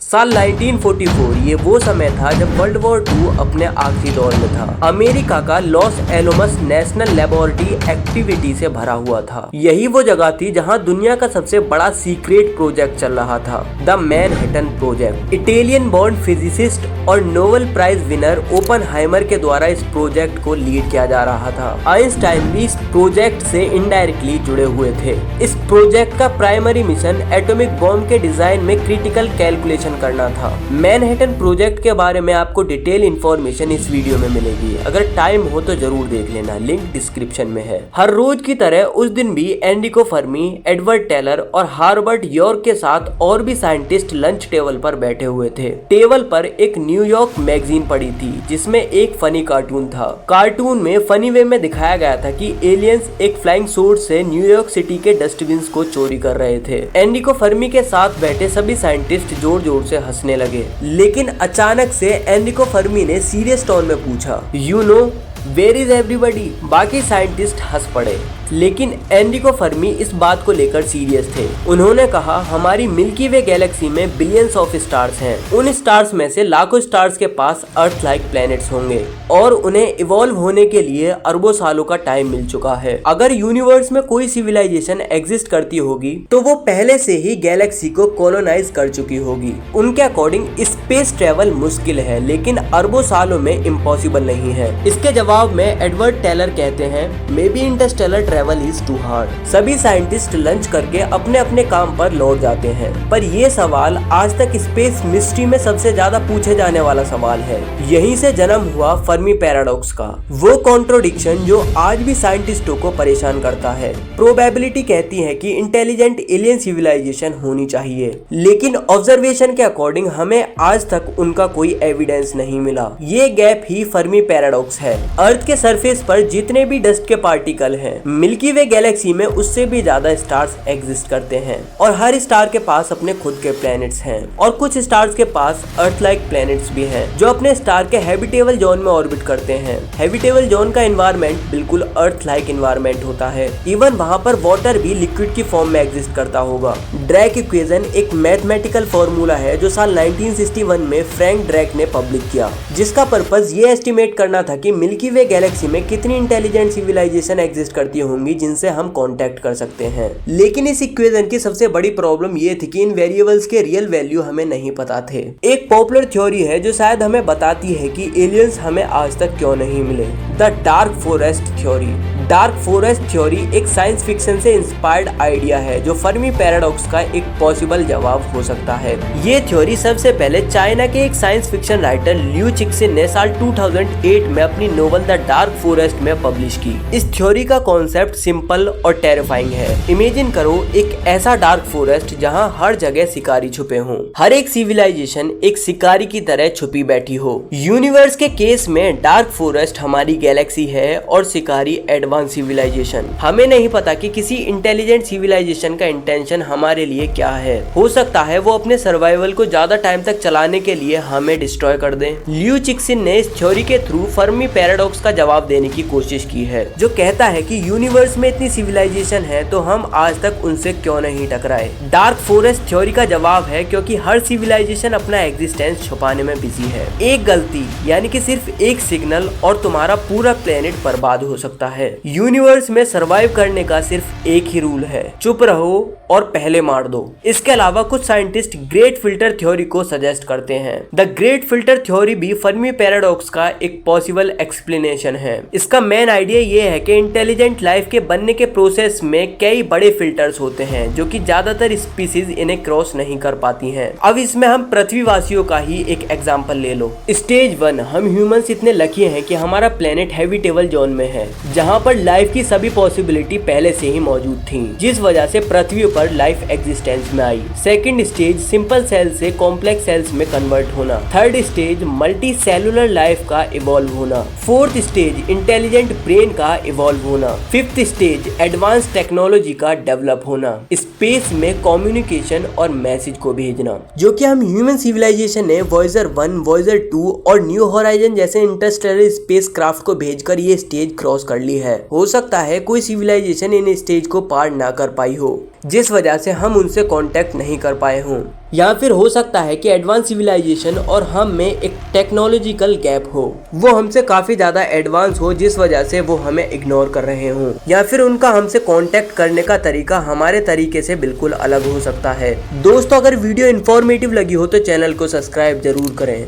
साल 1944 ये वो समय था जब वर्ल्ड वॉर 2 अपने आखिरी दौर में था। अमेरिका का लॉस एलोमस नेशनल लेबोरेटरी एक्टिविटी से भरा हुआ था। यही वो जगह थी जहां दुनिया का सबसे बड़ा सीक्रेट प्रोजेक्ट चल रहा था, the Manhattan project. Italian born physicist और नोबेल प्राइज विनर ओपेनहाइमर के द्वारा इस प्रोजेक्ट को लीड किया जा रहा था। आइंस्टाइन भी इस प्रोजेक्ट से इनडायरेक्टली जुड़े हुए थे। इस प्रोजेक्ट का प्राइमरी मिशन एटॉमिक बॉम्ब के डिजाइन में क्रिटिकल कैलकुलेशन करना था। मैनहट्टन प्रोजेक्ट के बारे में आपको डिटेल इंफॉर्मेशन इस वीडियो में मिलेगी। अगर टाइम हो तो जरूर देख लेना, लिंक डिस्क्रिप्शन में है। हर रोज की तरह उस दिन भी एनरिको फर्मी, एडवर्ड टेलर और हार्वर्ड यॉर्क के साथ और भी साइंटिस्ट लंच टेबल पर बैठे हुए थे। टेबल पर एक न्यूयॉर्क मैगजीन पड़ी थी जिसमें एक फनी कार्टून था। कार्टून में फनी वे में दिखाया गया था कि एलियंस एक फ्लाइंग सोर्स से न्यूयॉर्क सिटी के डस्टबिन को चोरी कर रहे थे। एनरिको फर्मी के साथ बैठे सभी साइंटिस्ट जोर जोर से हंसने लगे, लेकिन अचानक से एनरिको फर्मी ने सीरियस टोन में पूछा, you know where is everybody? बाकी साइंटिस्ट हंस पड़े, लेकिन एनरिको फर्मी इस बात को लेकर सीरियस थे। उन्होंने कहा, हमारी मिल्की वे गैलेक्सी में बिलियंस ऑफ स्टार्स हैं। उन स्टार्स में से लाखों स्टार्स के पास अर्थ लाइक प्लैनेट्स होंगे और उन्हें इवॉल्व होने के लिए अरबों सालों का टाइम मिल चुका है। अगर यूनिवर्स में कोई सिविलाइजेशन एग्जिस्ट करती होगी तो वो पहले से ही गैलेक्सी को कॉलोनाइज कर चुकी होगी। उनके अकॉर्डिंग स्पेस ट्रेवल मुश्किल है, लेकिन अरबों सालों में इम्पॉसिबल नहीं है। इसके जवाब में एडवर्ड टेलर कहते हैं, maybe interstellar travel is too hard. सभी साइंटिस्ट लंच करके अपने अपने काम पर लौट जाते हैं, पर ये सवाल आज तक स्पेस मिस्ट्री में सबसे ज्यादा पूछे जाने वाला सवाल है। यहीं से जन्म हुआ फर्मी पैराडॉक्स का, वो कॉन्ट्रोडिक्शन जो आज भी साइंटिस्टों को परेशान करता है। प्रोबेबिलिटी कहती है कि इंटेलिजेंट एलियन सिविलाइजेशन होनी चाहिए, लेकिन ऑब्जर्वेशन के अकॉर्डिंग हमें आज तक उनका कोई एविडेंस नहीं मिला। ये गैप ही फर्मी पैराडॉक्स है। अर्थ के सरफेस पर जितने भी डस्ट के पार्टिकल हैं, मिल्की वे गैलेक्सी में उससे भी ज्यादा स्टार्स एग्जिस्ट करते हैं और हर स्टार के पास अपने खुद के प्लैनेट्स हैं और कुछ स्टार्स के पास अर्थ लाइक प्लैनेट्स भी हैं जो अपने स्टार के हैबिटेबल जोन में ऑर्बिट करते हैं। हैबिटेबल जोन का एनवायरनमेंट बिल्कुल अर्थ लाइक एनवायरनमेंट होता है। इवन वहाँ पर वाटर भी लिक्विड की फॉर्म में एग्जिस्ट करता होगा। ड्रैक इक्वेशन एक मैथमेटिकल फॉर्मूला है जो साल 1961 में फ्रैंक ड्रैक ने पब्लिक किया, जिसका पर्पस ये एस्टिमेट करना था कि मिल्की वे गैलेक्सी में कितनी इंटेलिजेंट सिविलाइजेशन एग्जिस्ट करती होंगी जिनसे हम कांटेक्ट कर सकते हैं। लेकिन इस इक्वेशन की सबसे बड़ी प्रॉब्लम ये थी कि इन वेरिएबल्स के रियल वैल्यू हमें नहीं पता थे। एक पॉपुलर थ्योरी है जो शायद हमें बताती है कि एलियंस हमें आज तक क्यों नहीं मिले, the dark forest theory. Dark forest theory एक साइंस फिक्शन से इंस्पायर्ड आइडिया है जो फर्मी पैराडॉक्स का एक पॉसिबल जवाब हो सकता है। ये थ्योरी सबसे पहले चाइना के एक साइंस फिक्शन राइटर लियू चिक्सिन ने साल 2008 में अपनी नोवेल द डार्क फॉरेस्ट में पब्लिश की। इस थ्योरी का कॉन्सेप्ट सिंपल और टेरिफाइंग है। इमेजिन करो एक ऐसा डार्क फॉरेस्ट जहां हर जगह शिकारी छुपे हों, हर एक सिविलाइजेशन एक शिकारी की तरह छुपी बैठी हो। यूनिवर्स के केस में डार्क फॉरेस्ट हमारी गैलेक्सी है और शिकारी एडवांस सिविलाइजेशन। हमें नहीं पता कि किसी इंटेलिजेंट सिविलाइजेशन का इंटेंशन हमारे लिए क्या है। हो सकता है वो अपने सर्वाइवल को ज्यादा टाइम तक चलाने के लिए हमें डिस्ट्रॉय कर दें। लियू चिक्सिन ने इस थ्योरी के थ्रू फर्मी पैराडॉक्स का जवाब देने की कोशिश की है, जो कहता है कि यूनिवर्स में इतनी सिविलाइजेशन है तो हम आज तक उनसे क्यों नहीं टकराए। डार्क फॉरेस्ट थ्योरी का जवाब है क्योंकि हर सिविलाइजेशन अपना एग्जिस्टेंस छुपाने में बिजी है। एक गलती यानी कि सिर्फ एक सिग्नल और तुम्हारा पूरा प्लेनेट बर्बाद हो सकता है। यूनिवर्स में सरवाइव करने का सिर्फ एक ही रूल है, चुप रहो और पहले मार दो। इसके अलावा कुछ साइंटिस्ट ग्रेट फिल्टर थ्योरी को सजेस्ट करते हैं। द ग्रेट फिल्टर थ्योरी भी फर्मी पैराडॉक्स का एक पॉसिबल एक्सप्लेनेशन है। इसका मेन आइडिया ये है कि इंटेलिजेंट लाइफ के बनने के प्रोसेस में कई बड़े फिल्टर्स होते हैं जो कि ज्यादातर स्पीसीज इन्हें क्रॉस नहीं कर पाती हैं। अब इसमें हम पृथ्वीवासियों का ही एक एग्जांपल ले लो। स्टेज 1, हम ह्यूमंस इतने लकी हैं कि हमारा प्लेनेट हैबिटेबल जोन में है जहां पर लाइफ की सभी पॉसिबिलिटी पहले से ही मौजूद थी, जिस वजह से पृथ्वी पर लाइफ एग्जिस्टेंस में आई। सेकंड स्टेज, सिंपल सेल से कॉम्प्लेक्स सेल्स में कन्वर्ट होना। Third stage, multi cellular life का इवॉल्व होना। फोर्थ स्टेज, इंटेलिजेंट ब्रेन का इवॉल्व होना। फिफ्थ स्टेज, एडवांस टेक्नोलॉजी का डेवलप होना। स्पेस में कम्युनिकेशन और मैसेज को भेजना, जो कि हम ह्यूमन सिविलाइजेशन ने वॉयेजर 1, वॉयेजर 2 और न्यू होराइजन जैसे इंटरस्टेलर स्पेस क्राफ्ट को भेजकर ये स्टेज क्रॉस कर ली है। हो सकता है कोई सिविलाइजेशन इन स्टेज को पार ना कर पाई हो। जिस वजह से हम उनसे कांटेक्ट नहीं कर पाए हों। या फिर हो सकता है कि एडवांस सिविलाइजेशन और हम में एक टेक्नोलॉजिकल गैप हो, वो हमसे काफी ज्यादा एडवांस हो जिस वजह से वो हमें इग्नोर कर रहे हों, या फिर उनका हमसे कांटेक्ट करने का तरीका हमारे तरीके से बिल्कुल अलग हो सकता है। दोस्तों, अगर वीडियो इन्फॉर्मेटिव लगी हो तो चैनल को सब्सक्राइब जरूर करें।